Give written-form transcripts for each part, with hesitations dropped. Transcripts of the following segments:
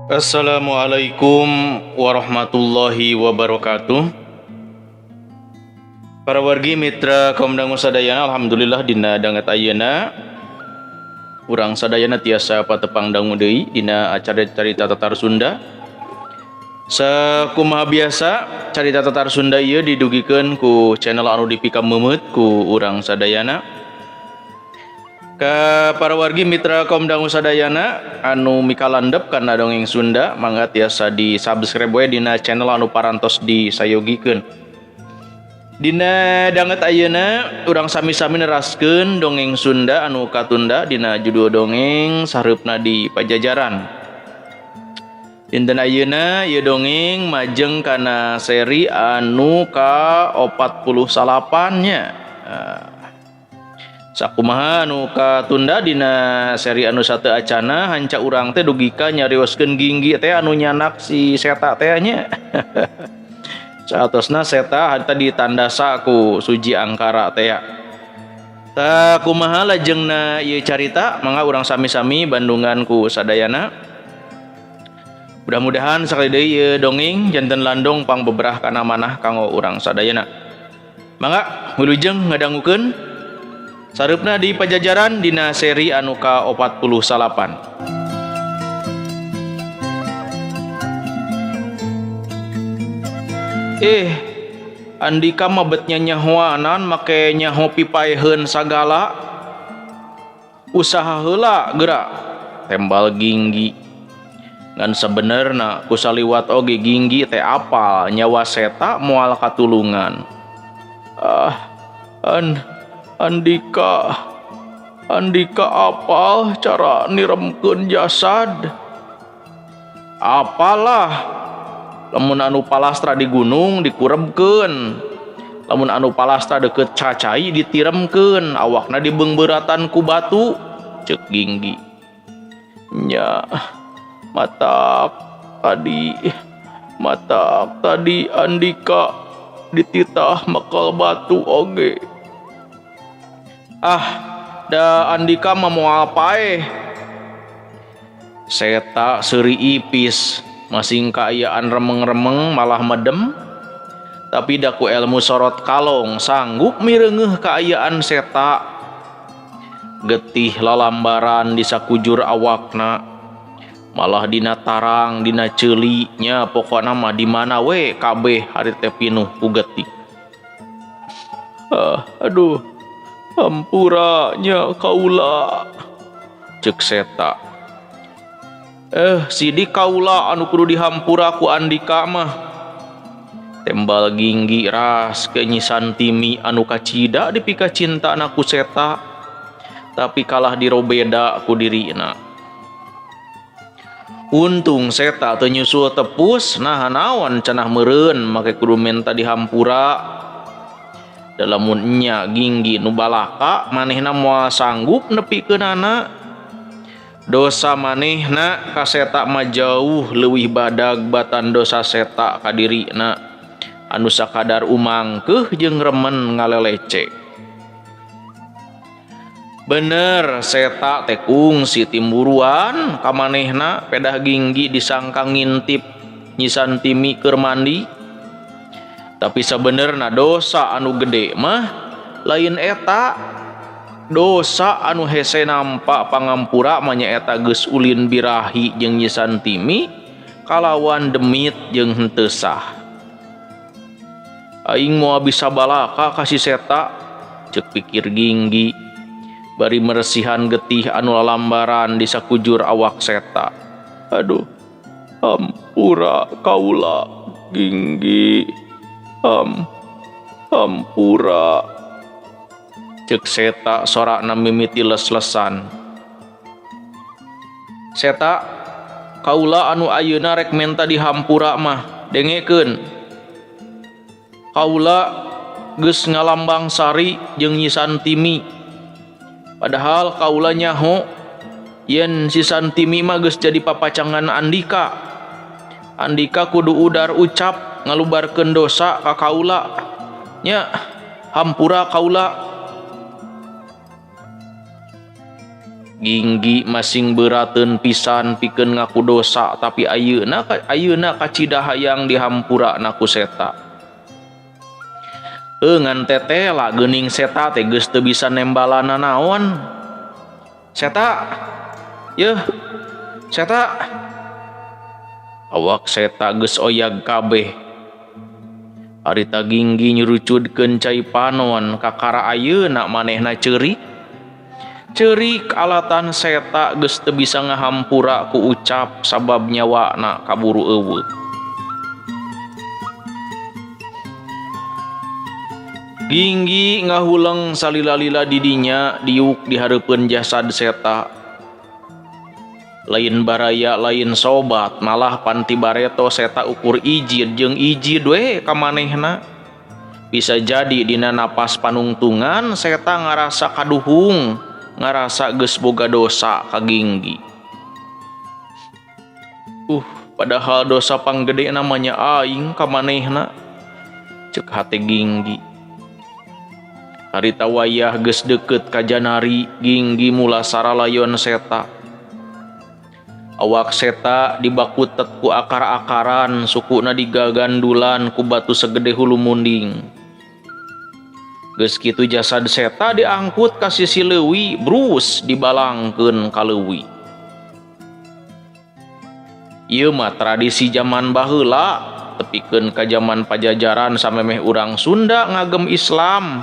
Assalamualaikum warahmatullahi wabarakatuh. Para wargi mitra kaum dangu sadayana, alhamdulillah dina dangat ayeuna urang sadayana tiasa patepang dangu deui dina acara carita Tatar Sunda. Sakumaha biasa carita Tatar Sunda ieu didugikeun ku channel anu dipikam meumeut ku urang sadayana. Ka para wargi mitra kaum dangu sadayana anu mikalandep kana dongeng Sunda, mangga tiasa di subscribe we dina channel anu parantos disayogikeun. Dina danget ayeuna urang sami-sami neraskeun dongeng Sunda anu katunda dina judul dongeng Sareupna di Pajajaran. Dinten ayeuna ieu dongeng majeng kana seri anu ka-48 nya. Sakumaha anu katunda dina seri anu sateu acana hanca urang teh dugika nyarioskeun Ginggi teh anu nyanak si Seta teh nya. Saatosna Seta tadi ditandasa ku Suji Angkara teh. Tah kumaha lajengna ieu carita mangga urang sami-sami bandungan ku sadayana. Mudah-mudahan sakali deui ieu dongeng janten landong pang beberah kana manah kanggo urang sadayana. Mangga wilujeng ngadangukeun Sareupna di Pajajaran dina seri anu ka-48. Andika mah bet nyanyahoanan make nyaho pipaeheun sagala. Usaha heula geura tembal Ginggi. Ngan sabenerna kusaliwat oge Ginggi teh apal nyawa Seta moal katulungan. Andika apal cara niremkeun jasad. Apalah lamun anu palastra di gunung dikurebkeun, lamun anu palastra deket cacai ditiremkeun, awakna dibeungbeuratan ku batu, ceuk Ginggi. Nya matak tadi Andika dititah makal batu oge. Da Andika mah moal paeh. Seta seuri ipis, masing kaayaan remeng-remeng malah medem, tapi daku ilmu sorot kalong sanggup mireungeuh kaayaan Seta. Getih lalambaran di sakujur awakna, malah dina tarang dina ceuli nya pokona mah di mana we kabeh hari teh pinuh ku getih. Aduh hampura nya kaula, ceuk Seta. Sidi kaula anu kudu dihampura ku Andika mah. Tembal Ginggi ras ke Nyi Santimi anu kacida dipika cinta ku Seta, tapi kalah dirobeda ku dirina. Untung Seta teu nyusul tepus, nah naon cenah meureun make kudu menta dihampura. Dalamun nya Ginggi nu balaka manehna moal sanggup nepikeunana. Dosa manehna ka Seta mah jauh leuwih badag batan dosa Seta ka dirina anu sakadar umangkeuh jeung remen ngalelece. Bener Seta teh kungsi timburuan ka manehna pedah Ginggi disangka ngintip Nyi Santimi keur mandi. Tapi sabenerna dosa anu gede mah lain eta. Dosa anu hese nampa pangampura mah nyaeta geus ulin birahi jeung Nyi Santimi kalawan demit jeung henteu sah. Aing moal bisa balaka ka si Seta, ceuk pikir Ginggi bari meresihan getih anu lalambaran di sakujur awak Seta. Aduh hampura kaula Ginggi, hampura, ceuk Seta sorakna mimiti les-lesan. Seta, kaula anu ayeuna rek menta dihampura mah dengekeun. Kaula geus ngalambang sari jeung Nyi Santimi. Padahal kaula nyaho yen si Santimi mah geus jadi papacangan Andika. Andika kudu udar ucap ngalubarkeun dosa ka kaula. Nya hampura kaula. Ginggi masing berateun pisan pikeun ngaku dosa tapi ayeuna kacida hayang dihampurakna ku seta. Ngan teteh lah geuning seta teh geus teu bisa nembalana naon. Seta, yeuh, seta. Awak seta geus oyag kabeh. Harita Ginggi nyurucudkeun cai panon kakara ayeuna manehna ceurik. Ceurik alatan seta geus teu bisa ngahampura ku ucap sabab nyawana kaburu eueuh. Ginggi ngahuleng salila-lila didinya diuk di hareupeun jasad seta. Lain baraya lain sobat malah panti bareto seta ukur ijid jeung ijid we ka manehna. Bisa jadi dina napas panungtungan seta ngarasa kaduhung, ngarasa geus boga dosa ka Ginggi. Padahal dosa panggede namanya aing ka manehna, ceuk hate Ginggi. Harita wayah geus deukeut ka janari, Ginggi mula saralayon seta. Awak seta dibakutet ku akar-akaran, sukuna digagandulan ku batu segede hulu munding. Geus kitu jasad seta diangkut ka sisi leuwi, brus dibalangkeun ka leuwi. Ieu mah tradisi zaman baheula, tepikeun ka zaman Pajajaran samemeh urang Sunda ngagem Islam,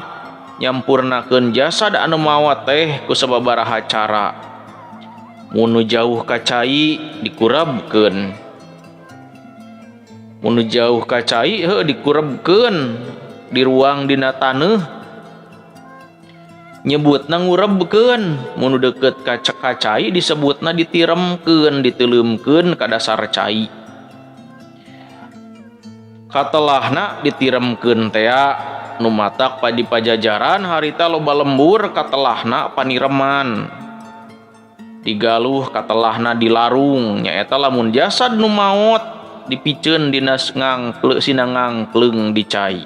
nyampurnakeun jasad anu mawa teh ku sababaraha cara. Munu jauh ka cai dikurebkeun. Munu jauh ka cai dikurebkeun di ruang dina taneuh. Nyebutna ngurebkeun, munu deukeut ka cai disebutna ditiremkeun, diteuleumkeun ka dasar cai. Katelahna ditiremkeun tea nu matak di Pajajaran harita loba lembur katelahna panireman. Digaluh katelahna dilarung, nyaeta lamun jasad nu maot dipiceun dina ngangkleung di cai.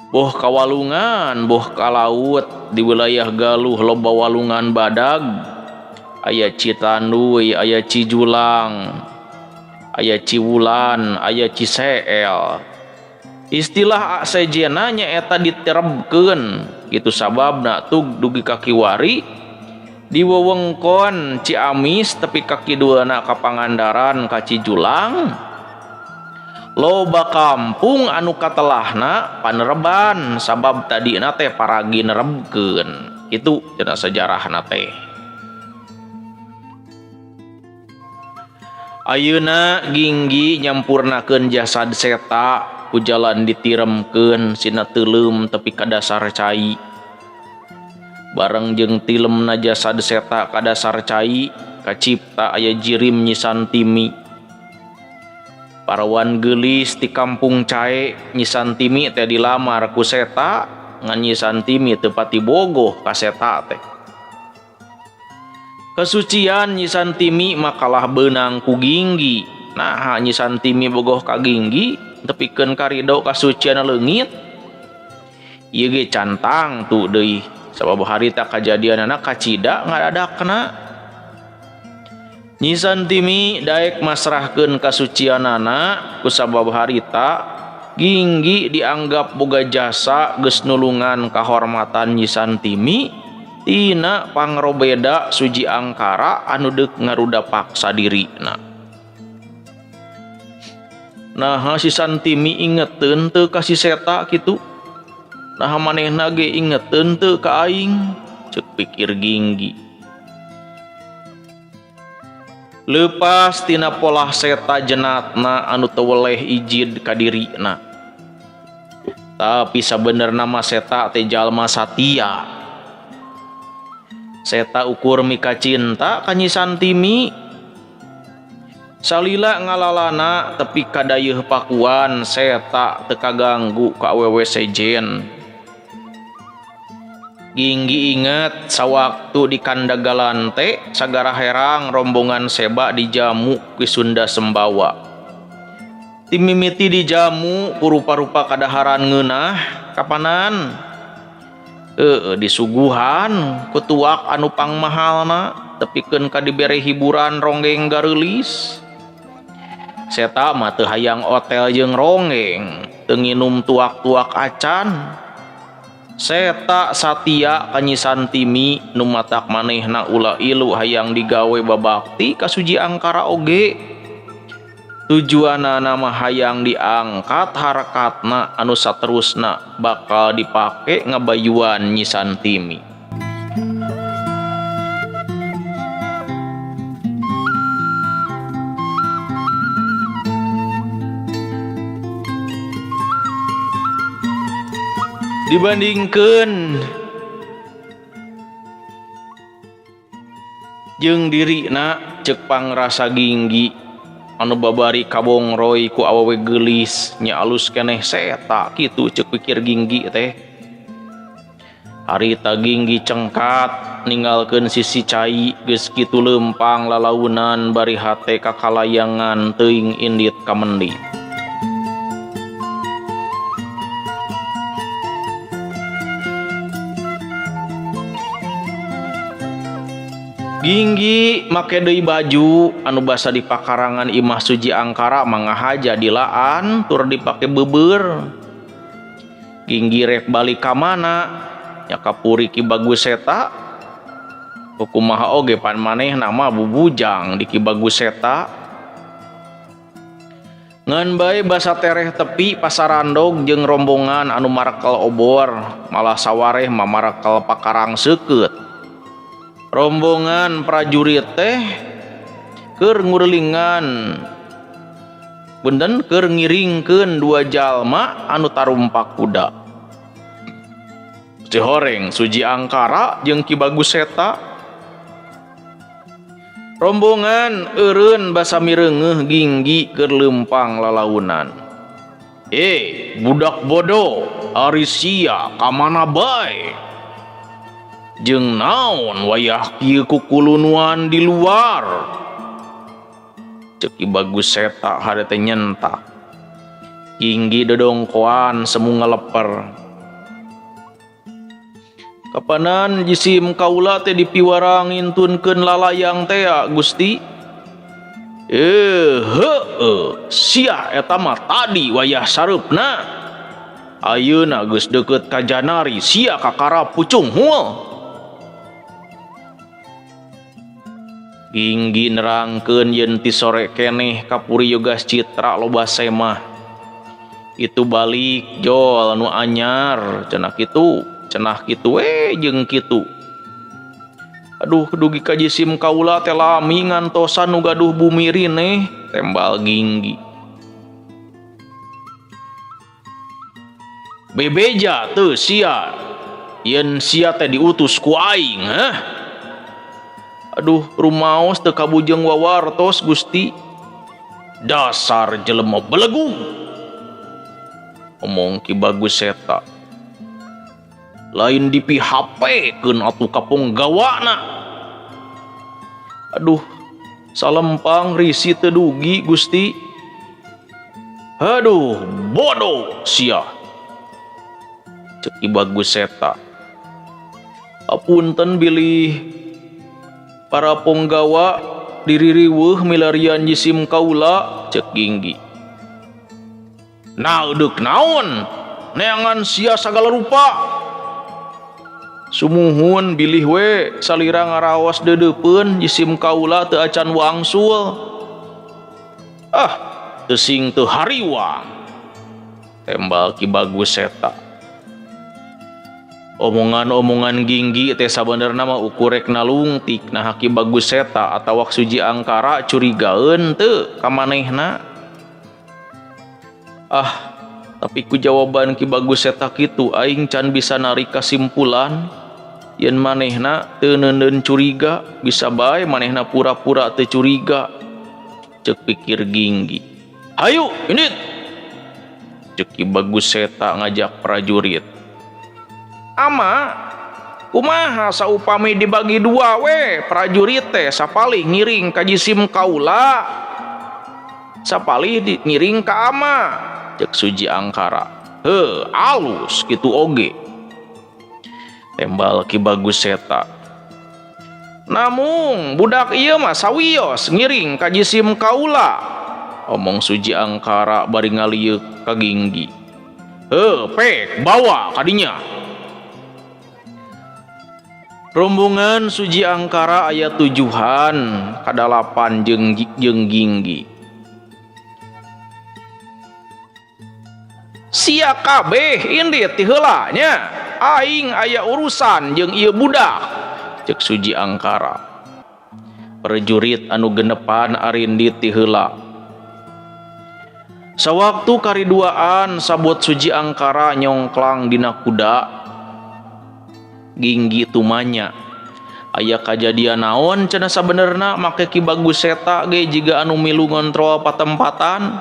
Boh kawalungan, boh ka laut, di wilayah Galuh loba walungan badag, aya Citanduy, aya Cijulang, aya Ciwulan, aya Ciseel. Istilah asejena nyaeta ditirebkeun, kitu sababna tug dugi ka Kiwari di wewengkon Ciamis tepi kaki duana ka Pangandaran ka Cijulang loba kampung anu katelahna panereban sabab tadina teh paragi nerebkeun. Itu cenah sejarahna teh. Ayeuna Ginggi nyampurnakeun jasad seta ku jalan ditiremkeun sina teuleum tepi ka dasar cai. Bareng jeung tilemna jasad seta ka dasar cai, kacipta aya jirim Nyi Santimi. Parawan geulis ti kampung Cae, Nyi Santimi teh dilamar ku seta, ngan Nyi Santimi teu pati bogoh ka seta teh. Kasucian Nyi Santimi makalah beunang ku Ginggi. Nah, Nyi Santimi bogoh ka Ginggi, tepikeun karido kasucian leungit. Ieu ge cantang tu deui. Sabab harita kajadianana kacida ngadadakna. Nyi Santimi daek masrahkeun kasucianana ku sabab harita Ginggi dianggap boga jasa geus nulungan kahormatan Nyi Santimi tina pangrobeda suji angkara anu deuk ngaruda paksa dirina. Nah, si Santimi ingeteun teu ka si seta kitu. Nah manehna ge ingeteun teu ka aing, ceuk pikir Ginggi. Leupas tina polah seta jenatna anu teu weleh ijid ka dirina. Tapi sabenerna mah seta teh jalma satia. Seta ukur mika cinta ka Nyi Santimi. Salila ngalalana tepi kadayeuh pakuan seta teu kaganggu ka awewe sejen. Ginggi inget sawaktu di Kandagalan teh sagara herang rombongan seba dijamu ku Sunda Sembawa. Timimiti dijamu ku rupa-rupa kadaharan ngeunah kapanan. disuguhan kutuak anu pangmahalna tepikeun ka dibere hiburan ronggeng garulis. Seta mah teu hayang otel jeung ronggeng, teu nginum tuak-tuak acan. Seta satia kanyisan timi nu matak manehna ulah ilu hayang digawe babakti ka Suji Angkara oge. Tujuanna nama hayang diangkat harakatna anu saterusna bakal dipake ngabayuan nyisan timi. Dibandingkeun jeung dirina ceuk pangrasa Ginggi anu babari kabongroy ku awewe geulis nya alus keneh seta kitu ceuk pikir Ginggi teh. Harita Ginggi cengkat ninggalkeun sisi cai geus kitu leumpang lalaunan bari hate kakalayangan teuing indit kamendit. Ginggi make deui baju anu basa di pakarangan imah Suji Angkara mangahaja dilaan tur dipake beubeur. Ginggi rek balik ka mana nya kapuri Ki Bagus eta. Kumaha oge pan manehna mah bubujang di Ki Bagus eta. Ngan bae basa tereh tepi pasarandog jeung rombongan anu marakel obor malah sawareh mamarakel pakarang seukeut. Rombongan prajurit teh keur ngurelingan benden keur ngiringkeun dua jalma anu tarumpak kuda. Si horeng Suji Angkara jeung Ki Bagus eta. Rombongan eureun basa mireungeuh Ginggi keur leumpang lalaunan. Budak bodoh, ari sia ka mana bae? Jeung naon wayah kieu kukulunuan di luar? Ceuk Ki Bagus eta hade teh nyentak. Ginggi dodongkoan semu ngaleper. Kapanan jisim kaula teh dipiwara ngintunkeun lalayang teh Gusti? Sia eta mah tadi wayah sareupna. Ayeuna geus deukeut ka Janari sia kakara pucung hul. Ginggi nerangkeun yen ti sore keneh kapuri Yogas Citra loba semah. Itu balik jol nu anyar cenah kitu jeung kitu. Aduh dugi ka jisim kaula teh lami ngantosan nu gaduh bumi rineh, tembal Ginggi. Bebeja teu sia yen sia teh diutus ku aing, hah? Aduh rumaos teu kabujeng wawartos Gusti. Dasar jelema belegu, omong Ki Bagus eta. Lain dipi-hapekeun atuh ka ponggawana. Aduh salempang risi teu dugi Gusti. Aduh bodoh sia, ceuk Ki Bagus eta. Apunten bilih para ponggawa diririweuh milarian jisim kaula, ceuk Ginggi. Naeudeuh naon? Neangan sia sagala rupa. Sumuhun bilih we salira ngaraos deudeupeun jisim kaula teu acan wangsul. Teu sing teu hariwang, tembal Ki Bagus eta. Omongan-omongan Ginggi teh sabenerna mah ukurek nalungtik nah Ki Bagus eta atawa Suji Angkara curigaeun teu ka manehna. Tapi ku jawaban Ki Bagus eta kitu aing can bisa narik kasimpulan yen manehna teu neuneun curiga, bisa bae manehna pura-pura teu curiga, ceuk pikir Ginggi. Hayu indit, ceuk Ki Bagus eta ngajak prajurit. Ama kumaha saupami dibagi dua we prajurit teh sapalih ngiring ka jisim kaula, sapalih ngiring ka ama, ceuk Suji Angkara. Alus kitu oge. tembal Ki Bagus Seta. Namung budak ieu mah sawios ngiring ka jisim kaula, omong Suji Angkara bari ngaliuk ka Ginggi. Pek bawa kadinya. Rombongan Suji Angkara aya tujuhan kadalapan jeung Ginggi. Sia kabeh indit ti heula nya, aing aya urusan jeung ieu budak, cek Suji Angkara. Prajurit anu genepan arindit ti heula. Sawaktu kariduaan sabot Suji Angkara nyongklang dina kuda, Ginggi tumanya, aya kajadian naon cenah sabenerna make Ki Bagus Seta ge jiga anu milu ngontrol patempatan.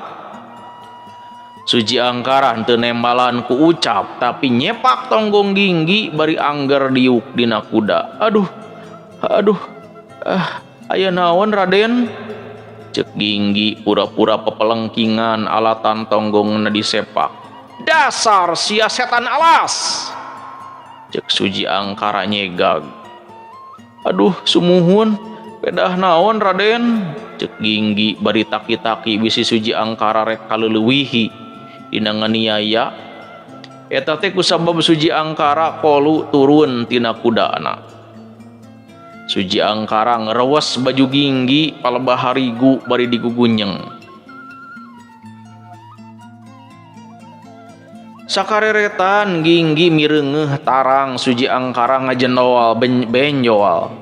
Suji Angkara henteu nembalan ku ucap tapi nyepak tonggong Ginggi bari angger diuk dina kuda. Aduh, aya naon Raden? Cek Ginggi pura-pura pepelengkingan alatan tonggongna disepak. Dasar sia setan alas, cek Suji Angkara nyegag. Aduh sumuhun, pedah naon Raden? Cek Ginggi bari taki-taki bisi Suji Angkara rek kaleuliwihi dina nganiaya. Eta teh kusabab Suji Angkara kolu turun tina kudana. Suji Angkara ngerewes baju Ginggi palebah harigu bari digugunyeng. Sakareretan Ginggi mireungeuh tarang Suji Angkara ngajendoal benjoal.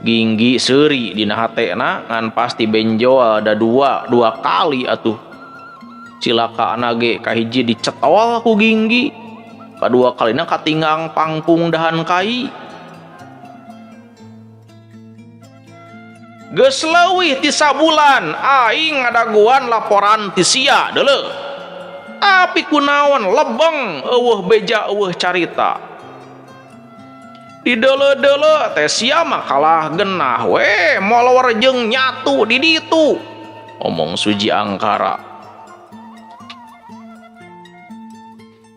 Ginggi seuri dina hatena ngan pasti benjoal da dua kali atuh. Cilakaana ge kahiji dicetol ku Ginggi, kadua kalina katinggang pangpung dahan kai. Geus leuwih ti sabulan aing ngadaguan laporan ti sia deuleu. Tapi kunaon lebeng eueuh beja eueuh carita. Di deuleu-deuleu teh sia mah kalah genah we molor jeung nyatu di ditu, omong Suji Angkara.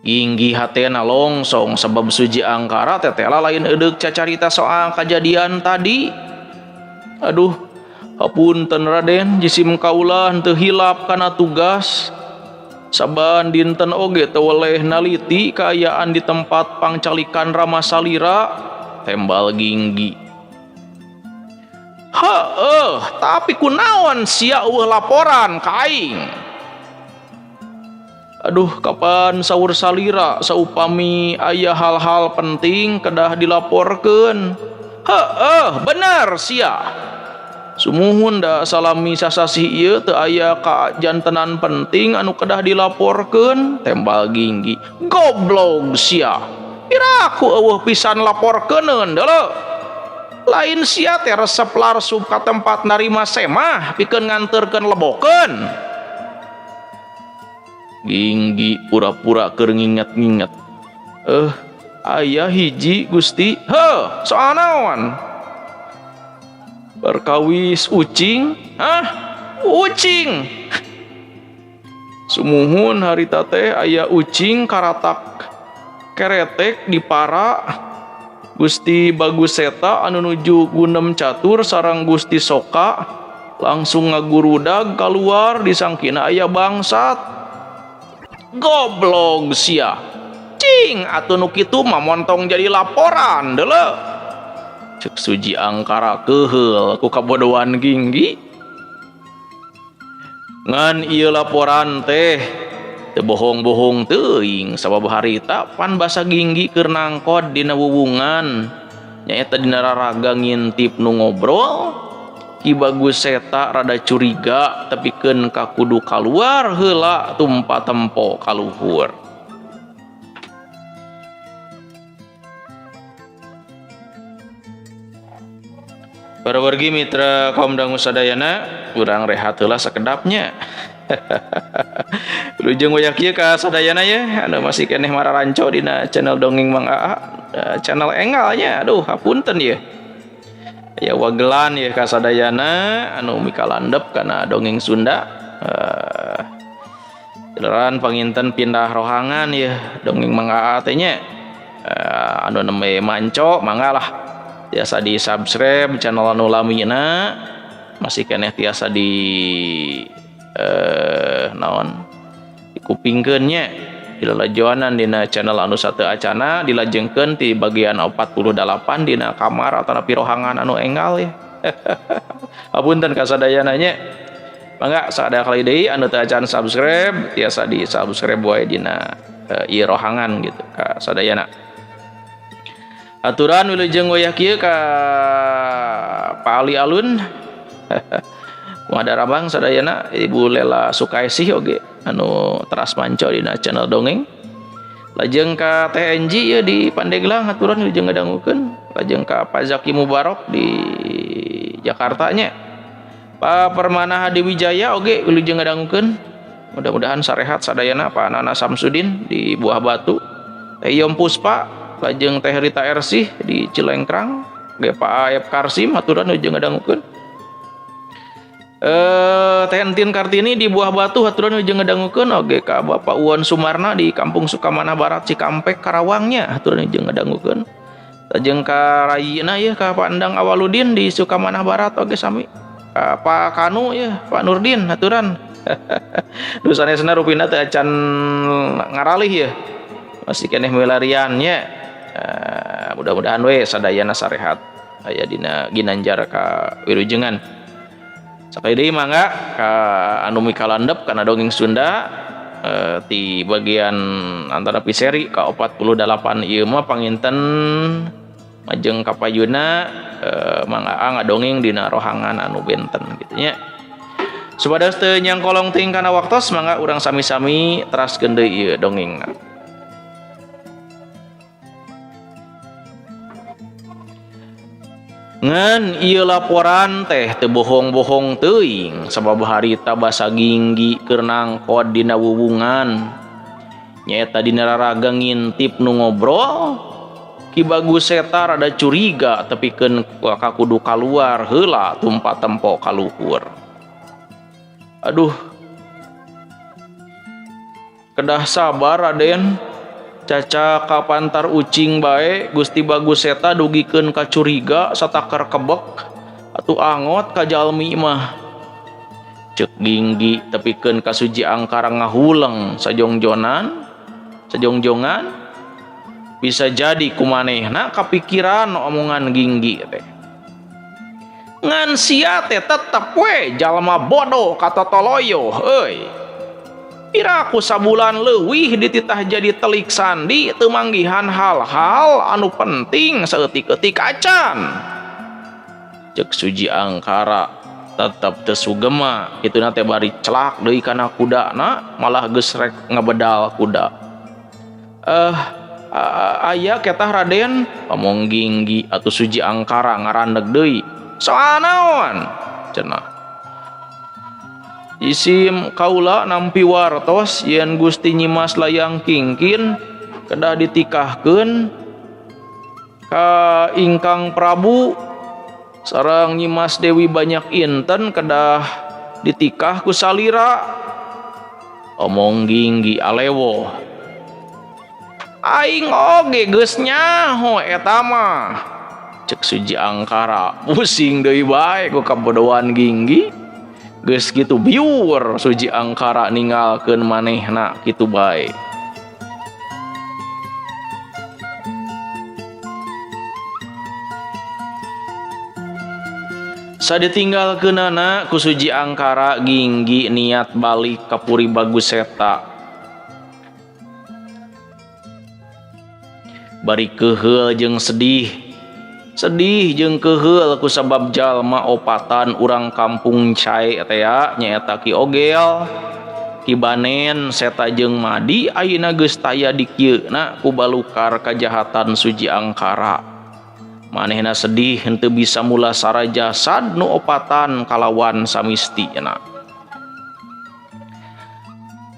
Ginggi hatena longsong sabab Suji Angkara tetela lain edeuk cacarita soal kejadian tadi. Aduh, hapunten Raden, jisim kaula henteu hilap kana tugas. Saban dinten oge teu weleh naliti kaayaan di tempat pangcalikan Rama Salira, tembal Ginggi. Tapi kunaon sia eueuh laporan ka aing? Aduh, kapan saur Salira saupami aya hal-hal penting kedah dilaporkeun. Bener sia. Sumuhun da salami sasasi ieu teu aya kajantenan penting anu kedah dilaporkeun, tembal Ginggi. Goblok sia. Piraku eueuh pisan laporkeuneun deuleu. Lain sia teh resep larsub ka tempat narima semah pikeun nganterkeun lebokeun. Ginggi pura-pura keur nginget-nginget. Aya hiji Gusti. Soal naon? Perkawis ucing? Ucing. Sumuhun harita teh aya ucing karatak keretek di para Gusti Bagus Seta anu nuju Gunem Catur sareng Gusti Soka langsung ngagurudag keluar disangkina aya bangsat. Goblok sia. Cing atuh nu kitu mah montong jadi laporan deuleu. Cek Suji Angkara keheul ku kabodohan Ginggi. Ngan ieu laporan teh teu bohong-bohong teuing sabab harita pan basa Ginggi keur nangkod dina wuwungan nyaeta dina raraga ngintip nu ngobrol. Ki Bagus Seta rada curiga tapikeun ka kudu kaluar heula tumpa tempo kaluhur. Para wargi mitra kaum dangu sadayana, urang rehat heula sakedapnya. Lujeng wayak ieu ka sadayana ya, anu masih keneh mararanco dina channel Dongeng Mang Aa, channel engalnya. Aduh, hapunten ya. Ya wagelan ya ka sadayana anu mikalandep kana dongeng Sunda. Jeleran panginten pindah rohangan ya Dongeng Mang Aa teh nya. anu neme manco manggalah tiasa di subscribe channel anu lamina masih keneh tiasa di naon dikupingkeun nya dilalajoanan dina channel anu sateu acana dilajengkeun ti bagian 48 dina kamar atau pirohangan anu enggal ya. Apunten kasadayana nya mangga sada kali deui anu teu acan subscribe tiasa di subscribe wae dina ieu rohangan gitu kasadayana. Aturan wilujeng wayah kieu ka Pak Ali Alun Muhadarabang sadayana Ibu Lela Sukaisih oge anu teras manco dina channel dongeng. Lajeng ka TNG ya di Pandeglang aturan wilujeng ngadangukeun. Lajeng ka Pak Zaki Mubarok di Jakarta nya. Pak Permana Hadi Wijaya oge wilujeng ngadangukeun. Mudah-mudahan sarehat sadayana Pak Nana Samsudin di Buah Batu. Teh Yom Puspa lajeng Teh Rita Ersih di Cilengkrang, ge Pak Ayep Karsim aturan ujung ngadangukeun. Teh Entin Kartini di Buah Batu aturan ujung ngadangukeun oge ka Bapak Uwan Sumarna di Kampung Sukamana Barat Cikampek Karawangnya aturan ujung ngadangukeun. Lajeng ka Rayina ya ka Pak Endang Awaludin di Sukamana Barat oge sami. Ka Pak Kanu ya Pak Nurdin aturan. Dusanesna rupina teh acan ngaralih ya. Masih keneh melariannya. Mudah-mudahan we sadayana sarehat aya dina ginanjar ka wilujengan. Sakali deui mangga ka anu mikalandep kana dongeng Sunda ti bagian antara piseri ka 48 ieu mah panginten majeng kapayuna mangga ngadongeng dina rohangan anu benten kitu nya. Supados teu nyangkolong ting kana waktos mangga urang sami-sami teraskeun deui ieu dongengna. Ngan ieu laporan teh teu bohong-bohong teuing sabab harita basa ginggi keur nangkod dina wuwungan nyaeta dina raraga ngintip nu ngobrol Ki Bagus eta rada curiga tepikeun ka kudu kaluar heula tumpa tempo kaluhur. Aduh kedah sabar Raden caca kapantar ucing bae Gusti Bagus eta dugikeun ka curiga satakar kebek atuh angot ka jalmi mah ceuk ginggi tepikeun ka Suji Angkara ngahuleng sajongjongan bisa jadi kumanehna kapikiran omongan ginggi teh ngan sia teh tetep we jalma bodoh kata toloyo euy. Piraku sabulan leuwih dititah jadi telik sandi teu manggihan hal-hal anu penting saeutik-eutik acan. Ceuk Suji Angkara tetep teu sugema kituna teh bari celak deui kana kudana malah geus rek ngabedal kuda. Aya ketah Raden omong ginggi atuh Suji Angkara ngarandeg deui. Soal naon? Cenah. Isim kaula nampi wartos yen Gusti Nyimas Layang Kingkin kedah ditikahkeun ka ingkang Prabu sareng Nyimas Dewi Banyak Inten kedah ditikah ku salira. Omong ginggi alewo. Aing oge geus nyaho eta mah. Ceuk Suji Angkara pusing deui bae ku kabodohan ginggi. Geus kitu biur Suji Angkara ninggalkeun manehna kitu bae. Saditinggalkeunana ku Suji Angkara ginggi niat balik ka Puri Bagus eta. Bari keheul jeung sedih jeung keheul ku sabab jalma opatan urang kampung Cai teh nyaeta Ki Ogel, Ki Banen, Seta jeung Madi ayeuna geus taya di kieuna ku balukar kajahatan Suji Angkara. Manehna sedih henteu bisa mulasara jasad nu opatan kalawan samistina.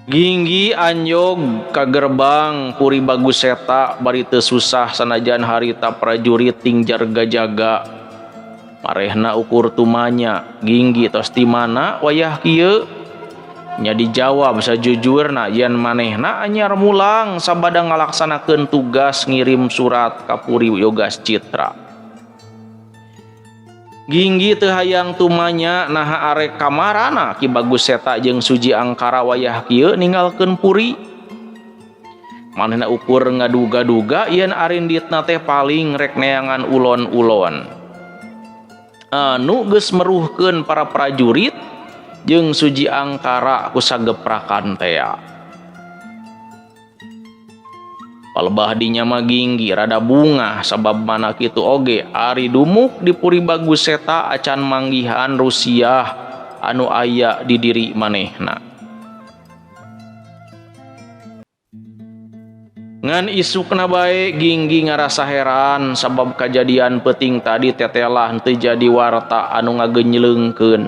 Ginggi anjog ka gerbang Puri Bagus eta bari teu susah sanajan harita prajurit ting jaga-jaga. Marehna ukur tumanya Ginggi tos ti mana wayah kieu. nya dijawab sajujurna yen manehna anyar mulang sabada ngalaksanakeun tugas ngirim surat ka Puri Yogas Citra. Ginggi teu hayang tumanya naha arek kamarana Ki Bagus Seta jeung Suji Angkara wayah kieu ninggalkeun Puri. Manehna ukur ngaduga-duga yen arinditna teh paling rek neangan ulon-ulon anu geus meruhkeun para prajurit jeung Suji Angkara ku sageprakan tea. Palebah dinya mah Ginggi rada bungah sabab mana kitu oge ari dumuk di Puri Bagus Seta acan manggihan Rusiah anu aya di diri manehna. Ngan isukna bae Ginggi ngarasa heran sabab kejadian peuting tadi tetelah teu jadi warta anu ngagenyleungkeun.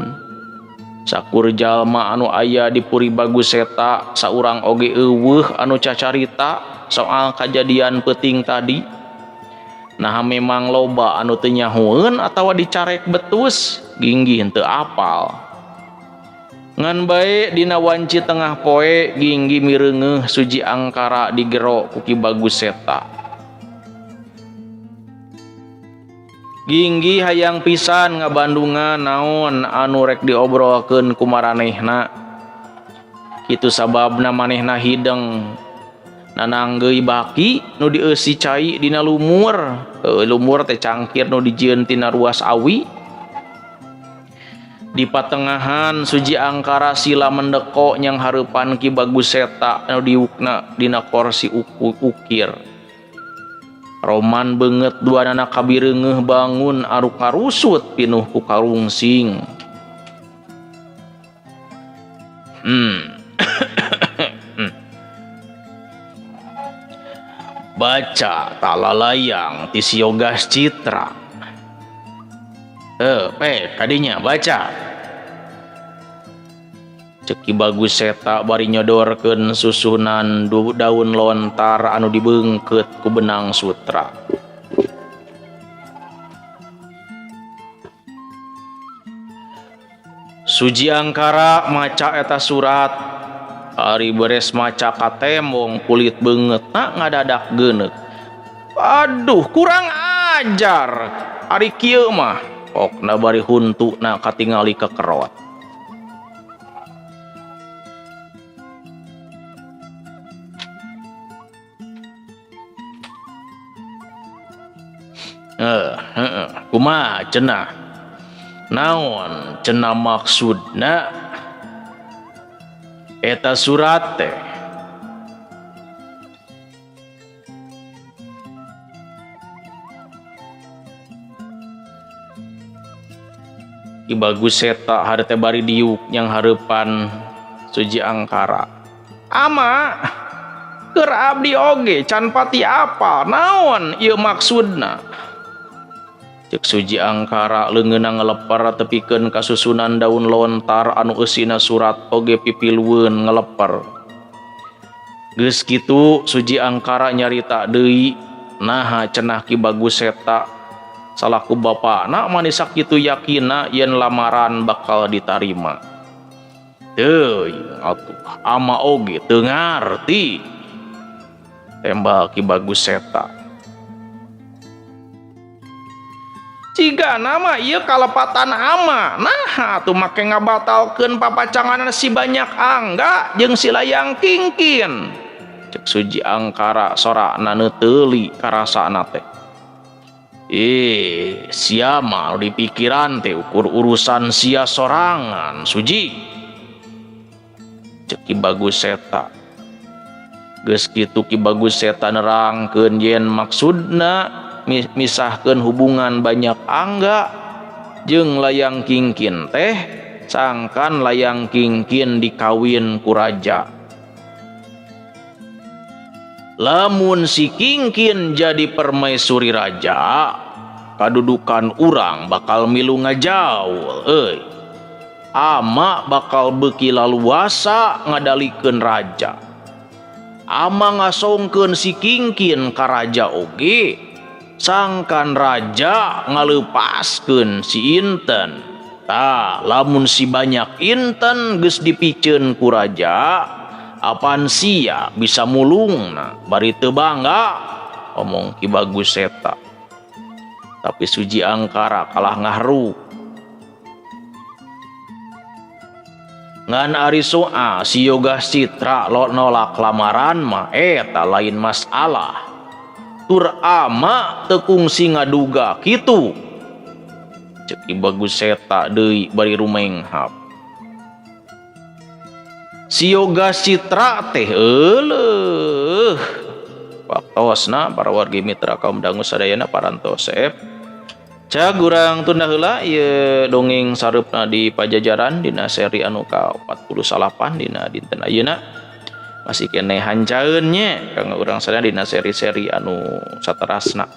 Sakur jalma anu aya di Puri Bagus Seta saurang oge eueuh anu cacarita soal kejadian peuting tadi. Nah memang loba anu teu nyahoeun atawa dicarek betus Ginggi henteu apal. Ngan bae dina wanci tengah poe Ginggi mireungeuh Suji Angkara digero ku Ki Bagus Seta. Ginggi hayang pisan ngabandungan naon anu rek diobrolkeun ku maranehna. Kitu sababna manehna hideng nananggeui baki nu dieusi cai dina lumur. Lumur teh cangkir nu dijieun tina ruas awi. Di patengahan Suji Angkara sila mendeko nyang hareupan Ki Bagus Seta anu diukna dina kursi ukir. Roman beungeut duanana kabireungeuh bangun aruk-arusut pinuh ku karungsing. Baca talalayang ti si Yogas Citra. Kadinya baca. Cek Ki Bagus Seta bari nyodorkeun susunan daun lontar anu dibeungkeut ku benang sutra. Suji Angkara maca eta surat. Ari beres maca katembong kulit beungeutna ngadadak geuneuk. Aduh kurang ajar. Ari kieu mah pokna bari huntuna katingali kekerot. Kumaha cenah? Naon cenah maksudna eta surat teh? Ki Bagus Seta hade teh bari diuk yang hareupan Suji Angkara. Ama keur abdi oge can pati apal naon ieu maksudna? Cek Suji Angkara leungeunna ngelepar tepikeun kasusunan daun lontar anu eusina surat oge pipilueun ngelepar. Geus kitu Suji Angkara nyarita deui naha cenah Ki Bagus Seta salaku bapana mani sakitu yakinna yen lamaran bakal ditarima. Teuy atuh ama oge teu ngarti. Tembal Ki Bagus Seta. Ciga nama ieu kalepatan ama. Nah atuh make ngabatalkeun papacangan si Banyak Angga jeung si Layang Kingkin. Cek Suji Angkara sorana neuteuli karasana teh. Sia mah di pikiran teh ukur urusan sia sorangan Suji. Cek Ki Bagus Seta. Geus kitu Ki Bagus Seta nerangkeun yen maksudna misahkeun hubungan Banyak Angga jeung Layang Kingkin teh sangkan Layang Kingkin dikawin ku raja. Lamun si Kingkin jadi permaisuri raja, kadudukan urang bakal milu ngajaul ama bakal beuki laluasa ngadalikeun raja. Ama ngasongkeun si Kingkin ka raja oge sangkan raja ngaleupaskeun si Inten lamun si banyak inten geus dipikeun ku raja, apaan sia bisa mulungna bari teu bangga omong Ki Bagus eta. Tapi Suji Angkara kalah ngahru. Ngan ari soa si Yoga Citra lo nolak lamaran mah eta lain masalah. Tur ama teu kungsi ngaduga kitu. Cek Ki Bagus eta deui bari rumenghap. Si Yoga Citra teh euleuh. Waktosna para wargi mitra kaum dangu sadayana parantosep. Cak urang tunda heula ieu dongeng sareupna di Pajajaran dina seri anu ka-48 dina dinten ayeuna. Masih keneh hancaeun nya kanggo urang sadaya dina seri-seri anu saterasna.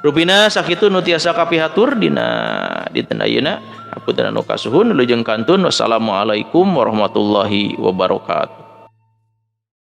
Rupina sakitu nu tiasa kapihatur dina dinten ayeuna. Hapunten anu kasuhun wilujeng kantun. Wassalamualaikum warahmatullahi wabarakatuh.